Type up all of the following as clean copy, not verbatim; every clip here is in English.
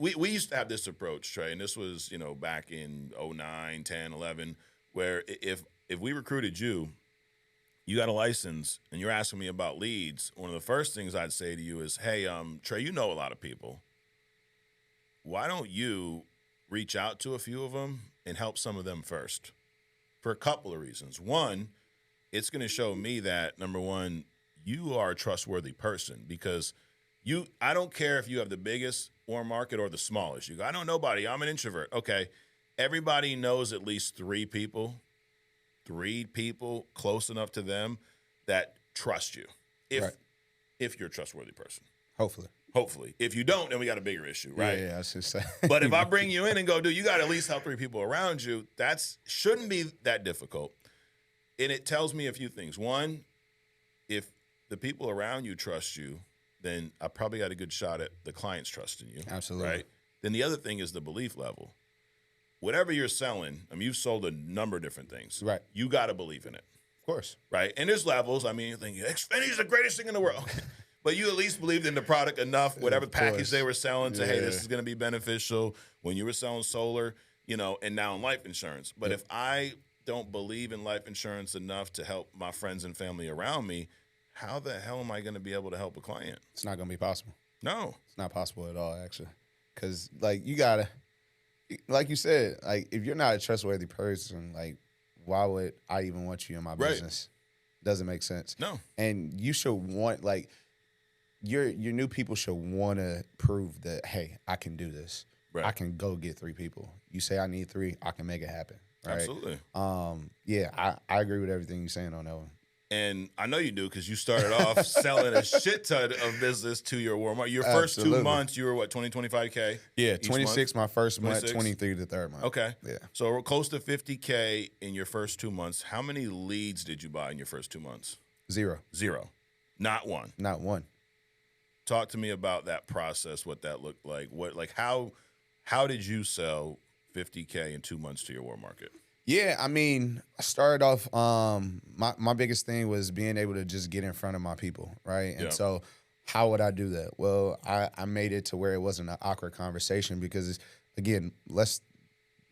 we used to have this approach, Trey, and this was, back in '09, 10, 11, where if we recruited you, you got a license, and you're asking me about leads, one of the first things I'd say to you is, hey, Trey, you know a lot of people. Why don't you reach out to a few of them and help some of them first? For a couple of reasons. One, it's going to show me that, number one, you are a trustworthy person because I don't care if you have the biggest warm market or the smallest. You go, I don't know nobody. I'm an introvert. Okay. Everybody knows at least three people close enough to them that trust you. If you're a trustworthy person. Hopefully. If you don't, then we got a bigger issue, right? Yeah, I was just saying. But if I bring you in and go, dude, you got to at least help three people around you, shouldn't be that difficult. And it tells me a few things. One, if the people around you trust you, then I probably got a good shot at the clients trusting you. Absolutely. Right? Then the other thing is the belief level. Whatever you're selling, you've sold a number of different things. Right. You got to believe in it. Of course. Right? And there's levels. You think, Xfinity's the greatest thing in the world. Okay. But you at least believed in the product enough, whatever package they were selling, to, hey, this is going to be beneficial. When you were selling solar, and now in life insurance. But if I don't believe in life insurance enough to help my friends and family around me, how the hell am I going to be able to help a client? It's not going to be possible. No. It's not possible at all, actually. Because, you got to, like you said, if you're not a trustworthy person, why would I even want you in my business? Doesn't make sense. No. And you should want, your new people should want to prove that, hey, I can do this. Right. I can go get three people. You say I need three, I can make it happen. Right? Absolutely. I agree with everything you're saying on that one. And I know you do because you started off selling a shit ton of business to your Walmart. Your first 2 months, you were what, 20, 25K? Yeah, 26 month? My first 26? month, 23 the third month. Okay. Yeah. So we're close to 50K in your first 2 months. How many leads did you buy in your first 2 months? Zero. Not one. Not one. Talk to me about that process, what that looked like. How did you sell 50K in 2 months to your war market? Yeah, I started off, my biggest thing was being able to just get in front of my people, right? And so how would I do that? Well, I made it to where it wasn't an awkward conversation because, again, let's,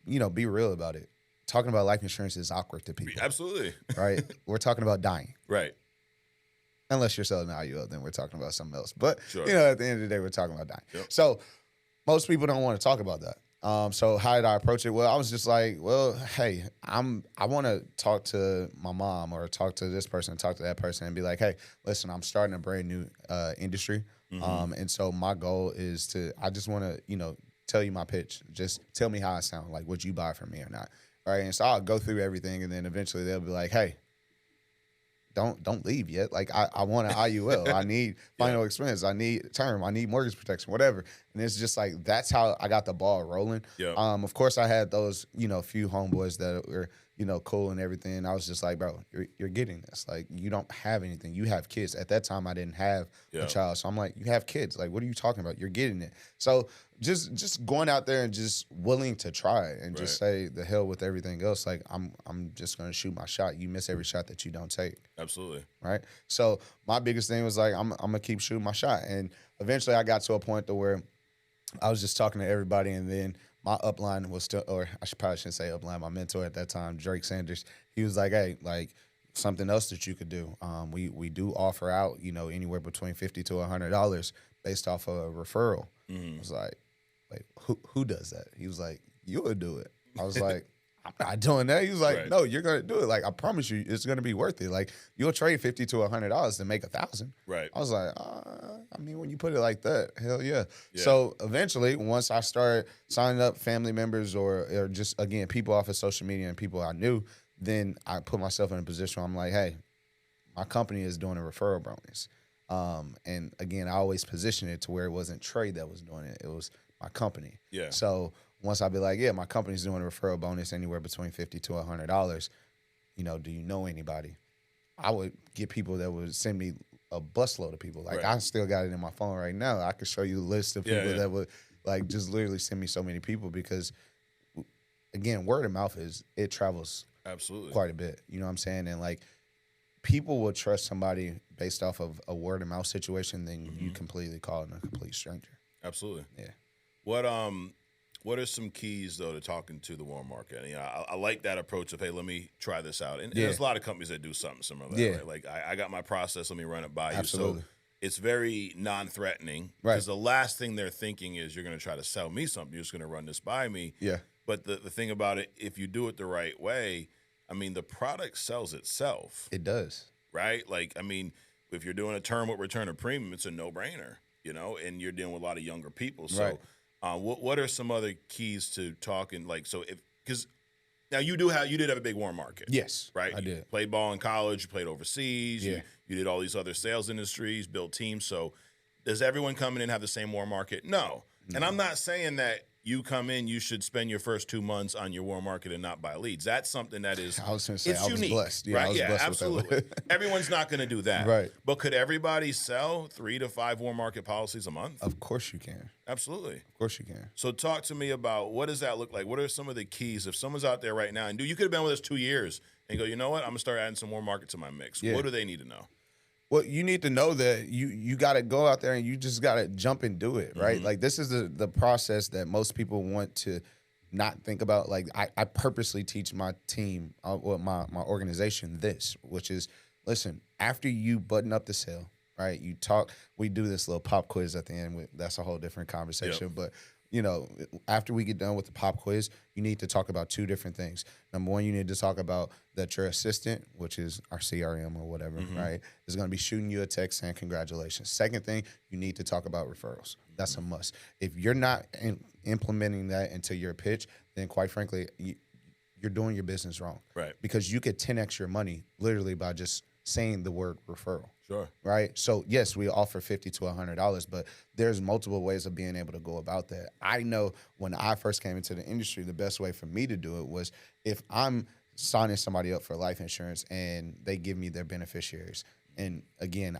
be real about it. Talking about life insurance is awkward to people. Absolutely. Right? We're talking about dying. Right. Unless you're selling IUL, then we're talking about something else. But, sure. At the end of the day, we're talking about dying. Yep. So most people don't want to talk about that. So how did I approach it? Well, I was just like, well, hey, I want to talk to my mom or talk to this person, talk to that person and be like, hey, listen, I'm starting a brand new industry. Mm-hmm. And so my goal is I just want to, tell you my pitch. Just tell me how I sound, like would you buy from me or not? All right. And so I'll go through everything and then eventually they'll be like, hey, don't leave yet. I want an IUL. I need final expense. I need term. I need mortgage protection, whatever. And it's just that's how I got the ball rolling. Yeah. Of course, I had those, few homeboys that were, cool and everything. I was just like, bro, you're getting this. You don't have anything. You have kids. At that time, I didn't have a child. So I'm like, you have kids. What are you talking about? You're getting it. So just going out there and just willing to try and just say the hell with everything else. I'm just going to shoot my shot. You miss every shot that you don't take. Absolutely. Right. So my biggest thing was I'm going to keep shooting my shot. And eventually I got to a point to where I was just talking to everybody, and then my upline was still, or probably shouldn't say upline, my mentor at that time, Drake Sanders, he was like, hey, something else that you could do. We do offer out, anywhere between $50 to $100 based off of a referral. Mm-hmm. I was like, who does that? He was like, you would do it. I was like, I'm not doing that. He was like, no, you're going to do it. I promise you, it's going to be worth it. You'll trade $50 to $100 to make $1,000. Right. I was like, when you put it like that, hell yeah. So eventually, once I started signing up family members or just, again, people off of social media and people I knew, then I put myself in a position where I'm like, hey, my company is doing a referral bonus. And again, I always positioned it to where it wasn't Trey that was doing it. It was my company. Yeah. So once I'd be like, my company's doing a referral bonus anywhere between $50 to $100. Do you know anybody? I would get people that would send me a busload of people. I still got it in my phone right now. I could show you a list of people that would just literally send me so many people because, again, word of mouth it travels absolutely quite a bit. You know what I'm saying? And people will trust somebody based off of a word of mouth situation than you completely calling a complete stranger. Absolutely. Yeah. What are some keys though to talking to the warm market? And, I like that approach of, hey, let me try this out. And there's a lot of companies that do something similar to that, right? Like I got my process, let me run it by you. So it's very non-threatening because the last thing they're thinking is you're going to try to sell me something. You're just going to run this by me. Yeah. But the thing about it, if you do it the right way, I mean, the product sells itself. It does. Right? Like, I mean, if you're doing a term with return of premium, it's a no-brainer, and you're dealing with a lot of younger people. So what are some other keys to talking? Like, so because now you did have a big warm market. Yes. Right? I did. You played ball in college, you played overseas, Yeah. you did all these other sales industries, built teams. So does everyone come in and have the same warm market? No. And I'm not saying that you come in, you should spend your first 2 months on your warm market and not buy leads. That's something that is I was going to say, it's I was unique, blessed. Yeah, right? I was blessed absolutely. With that. Everyone's not going to do that. Right. But could everybody sell 3 to 5 warm market policies a month? Of course you can. Absolutely. Of course you can. So talk to me about what does that look like? What are some of the keys? If someone's out there right now, and you could have been with us 2 years and go, you know what? I'm going to start adding some warm market to my mix. Yeah. What do they need to know? Well, you need to know that you got to go out there and you just got to jump and do it, right? Like this is the process that most people want to not think about. Like I purposely teach my team, my organization this, which is, listen, after you button up the sale, right? You talk, we do this little pop quiz at the end. That's a whole different conversation, but after we get done with the pop quiz, you need to talk about 2 different things. Number one, you need to talk about that your assistant, which is our CRM or whatever, right, is going to be shooting you a text saying congratulations. Second thing, you need to talk about referrals. That's a must. If you're not implementing that into your pitch, then quite frankly, you're doing your business wrong. Right. Because you could 10x your money literally by just saying the word referral. Sure. Right. So yes, we offer $50 to $100, but there's multiple ways of being able to go about that. I know when I first came into the industry, the best way for me to do it was if I'm signing somebody up for life insurance and they give me their beneficiaries, and again,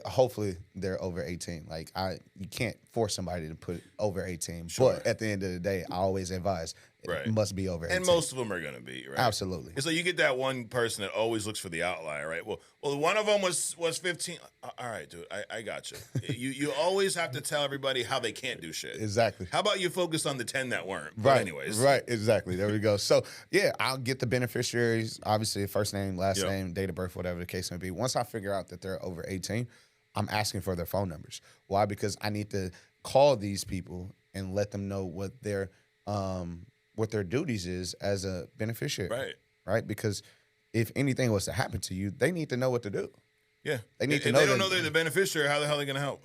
hopefully they're over 18. Like you can't force somebody to put over 18. Sure. But at the end of the day, I always advise it must be over 18. And most of them are going to be, right? Absolutely. And so you get that one person that always looks for the outlier, right? Well, one of them was 15. All right, dude, I got you. You always have to tell everybody how they can't do shit. Exactly. How about you focus on the 10 that weren't? But right. anyways. Right. Exactly. There we go. So yeah, I'll get the beneficiaries, obviously first name, last name, date of birth, whatever the case may be. Once I figure out that they're over 18, I'm asking for their phone numbers. Why? Because I need to call these people and let them know what their duties is as a beneficiary. Right. Right? Because if anything was to happen to you, they need to know what to do. Yeah. They need to if know. They don't know they're the beneficiary, how the hell are they going to help?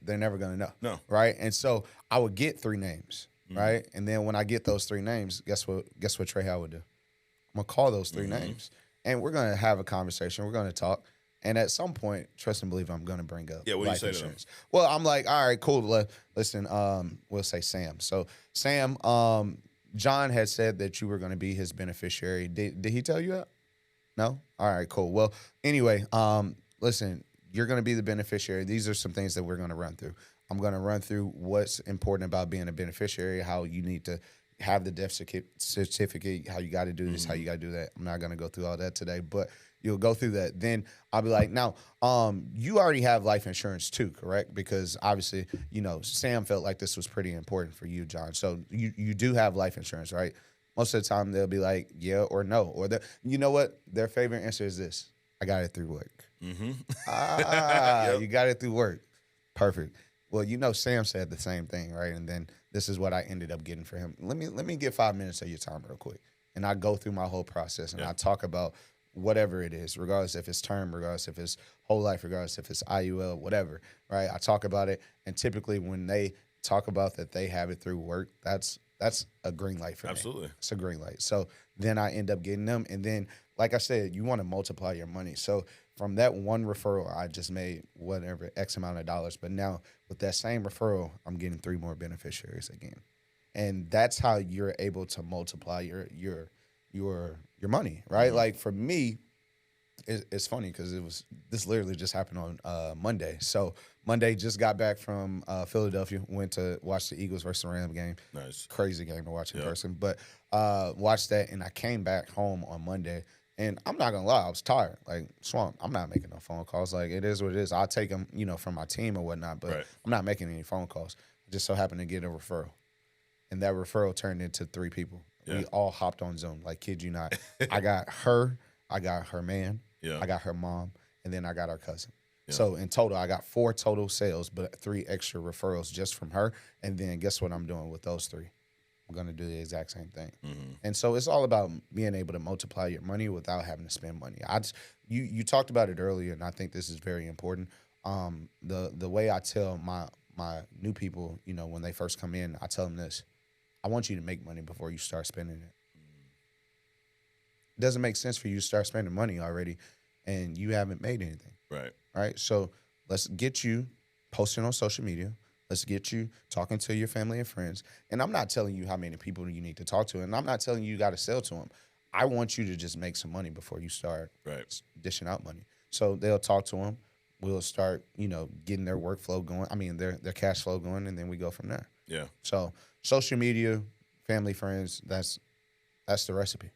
They're never going to know. No. Right? And so I would get 3 names, right? And then when I get those 3 names, guess what Trey Howard would do? I'm going to call those 3 names. And we're going to have a conversation. We're going to talk. And at some point, trust and believe, I'm going to bring up what life do you say insurance. To them? Well, I'm like, all right, cool. Listen, we'll say Sam. So Sam, John had said that you were going to be his beneficiary. Did he tell you that? No? All right, cool. Well, anyway, listen, you're going to be the beneficiary. These are some things that we're going to run through. I'm going to run through what's important about being a beneficiary, how you need to have the death certificate, how you got to do this, how you got to do that. I'm not going to go through all that today, but you'll go through that. Then I'll be like, now, you already have life insurance too, correct? Because obviously, Sam felt like this was pretty important for you, John. So you do have life insurance, right? Most of the time they'll be like, yeah or no. Or you know what? Their favorite answer is this: I got it through work. You got it through work. Perfect. Well, Sam said the same thing, right? And then this is what I ended up getting for him. Let me get 5 minutes of your time real quick. And I go through my whole process and I talk about whatever it is, regardless if it's term, regardless if it's whole life, regardless if it's IUL, whatever, right? I talk about it. And typically when they talk about that they have it through work, that's a green light for me. Absolutely. It's a green light. So then I end up getting them. And then, like I said, you want to multiply your money. So from that one referral, I just made whatever X amount of dollars. But now with that same referral, I'm getting 3 more beneficiaries again. And that's how you're able to multiply your money, right? Like for me, it's funny because this literally just happened on Monday. So Monday, just got back from Philadelphia, went to watch the Eagles versus the Rams game. Nice. Crazy game to watch in person. But watched that, and I came back home on Monday. And I'm not going to lie, I was tired. Like, Swamp, I'm not making no phone calls. Like, it is what it is. I'll take them, from my team or whatnot, but I'm not making any phone calls. just so happened to get a referral. And that referral turned into 3 people. Yeah. We all hopped on Zoom. Like, kid you not. I got her, I got her man, Yeah. I got her mom, and then I got our cousin. Yeah. So in total, I got 4 total sales, but 3 extra referrals just from her. And then guess what I'm doing with those 3? I'm going to do the exact same thing. Mm-hmm. And so it's all about being able to multiply your money without having to spend money. You talked about it earlier, and I think this is very important. The way I tell my new people, you know, when they first come in, I tell them this. I want you to make money before you start spending it. It doesn't make sense for you to start spending money already and you haven't made anything. Right. Right? So let's get you posting on social media. Let's get you talking to your family and friends. And I'm not telling you how many people you need to talk to. And I'm not telling you got to sell to them. I want you to just make some money before you start dishing out money. So they'll talk to them. We'll start, you know, getting their workflow going. I mean, their cash flow going, and then we go from there. Yeah. So social media, family, friends, that's the recipe.